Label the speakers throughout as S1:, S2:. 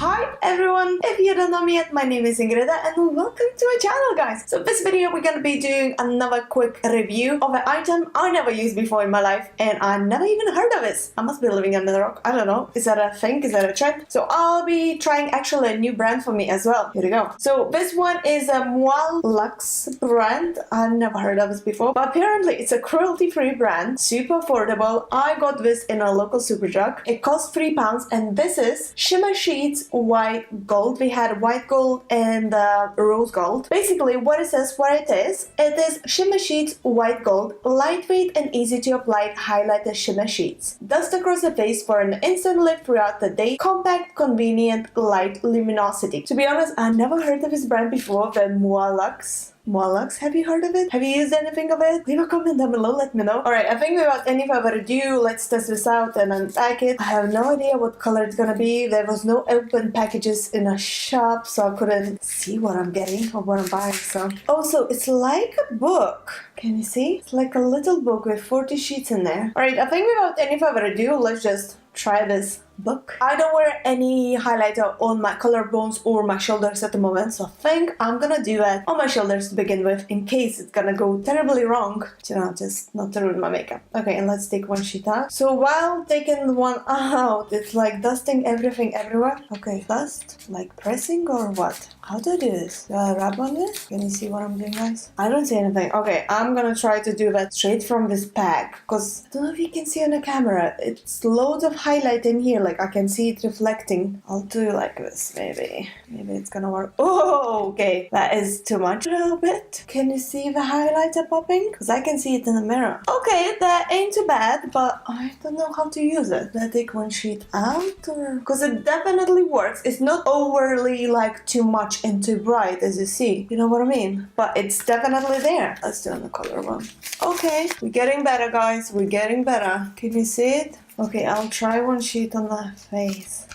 S1: Hi everyone! If you don't know me yet, my name is Ingrida and welcome to my channel, guys! So this video we're gonna be doing another quick review of an item I never used before in my life and I never even heard of it. I must be living under the rock. I don't know. Is that a thing? Is that a trend? So I'll be trying actually a new brand for me as well. Here we go. So this one is a MUA LUXE brand. I've never heard of this before, but apparently it's a cruelty-free brand, super affordable. I got this in a local superdrug. It costs £3 and this is Shimmer Sheets White Gold. We had white gold and rose gold. Basically what it says, what it is Shimmer Sheets White Gold, lightweight and easy to apply highlighter shimmer sheets. Dust across the face for an instant lift throughout the day. Compact, convenient, light luminosity. To be honest, I never heard of this brand before, the MUA LUXE. MUA LUXE, have you heard of it? Have you used anything of it? Leave a comment down below, let me know. Alright, I think without any further ado, let's test this out and unpack it. I have no idea what color it's gonna be. There was no open packages in a shop, so I couldn't see what I'm getting or what I'm buying. So also, it's like a book. Can you see? It's like a little book with 40 sheets in there. Alright, I think without any further ado, let's just try this book. I don't wear any highlighter on my collarbones or my shoulders at the moment, so I think I'm gonna do it on my shoulders to begin with in case it's gonna go terribly wrong, you know, just not to ruin my makeup. Okay, and let's take one sheet out. So while taking one out, it's like dusting everything everywhere. Okay, dust, like pressing or what? How do I do this? Do I rub on it? Can you see what I'm doing, guys? I don't see anything. Okay, I'm gonna try to do that straight from this pack because I don't know if you can see on the camera. It's loads of highlight in here, like I can see it reflecting. I'll do like this, maybe it's gonna work. Oh, okay, that is too much. A little bit. Can you see the highlighter popping? Because I can see it in the mirror. Okay, that ain't too bad, but I don't know how to use it. Did I take one sheet out or? Because it definitely works. It's not overly like too much and too bright, as you see. You know what I mean? But it's definitely there. Let's do on the color one. Okay, we're getting better, guys. We're getting better. Can you see it? Okay, I'll try one sheet on the face.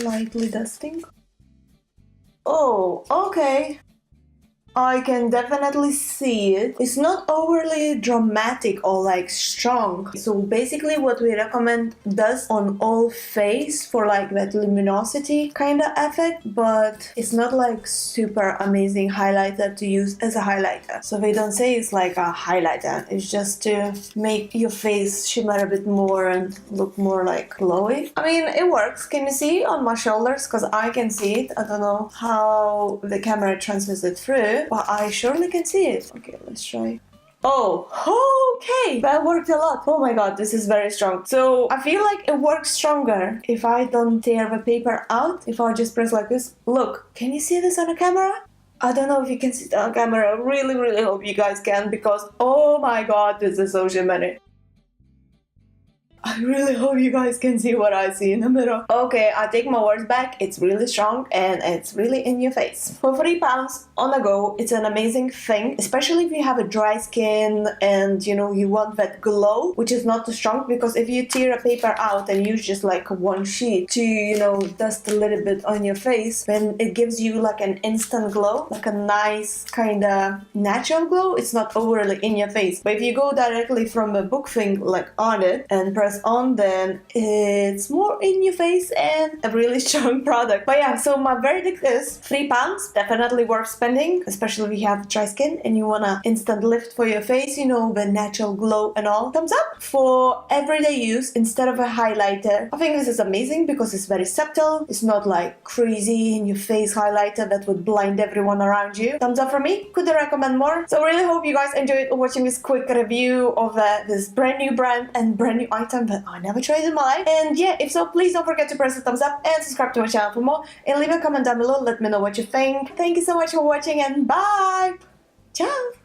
S1: Lightly dusting. Oh, okay. I can definitely see it. It's not overly dramatic or like strong. So basically what we recommend does on all face for like that luminosity kind of effect, but it's not like super amazing highlighter to use as a highlighter. So they don't say it's like a highlighter. It's just to make your face shimmer a bit more and look more like glowy. I mean, it works. Can you see on my shoulders? Because I can see it. I don't know how the camera transmits it through, but I surely can see it. Okay, let's try. Oh, okay, that worked a lot. Oh my god, this is very strong. So I feel like it works stronger if I don't tear the paper out, if I just press like this. Look, can you see this on the camera? I don't know if you can see it on camera. I really hope you guys can, because oh my god, this is so shimmery. I really hope you guys can see what I see in the mirror. Okay, I take my words back. It's really strong and it's really in your face. For £3 on the go, it's an amazing thing, especially if you have a dry skin and you know you want that glow, which is not too strong, because if you tear a paper out and use just like one sheet to, you know, dust a little bit on your face, then it gives you like an instant glow, like a nice kind of natural glow. It's not overly in your face. But if you go directly from a book thing like on it and press on, then it's more in your face and a really strong product. But yeah, so my verdict is £3, definitely worth spending, especially if you have dry skin and you want an instant lift for your face, you know, the natural glow and all. Thumbs up. For everyday use instead of a highlighter, I think this is amazing because it's very subtle. It's not like crazy in your face highlighter that would blind everyone around you. Thumbs up from me. Could I recommend more? So I really hope you guys enjoyed watching this quick review of this brand new brand and brand new item that I never tried in my life. And yeah, if so, please don't forget to press the thumbs up and subscribe to my channel for more, and leave a comment down below. Let me know what you think. Thank you so much for watching and bye. Ciao.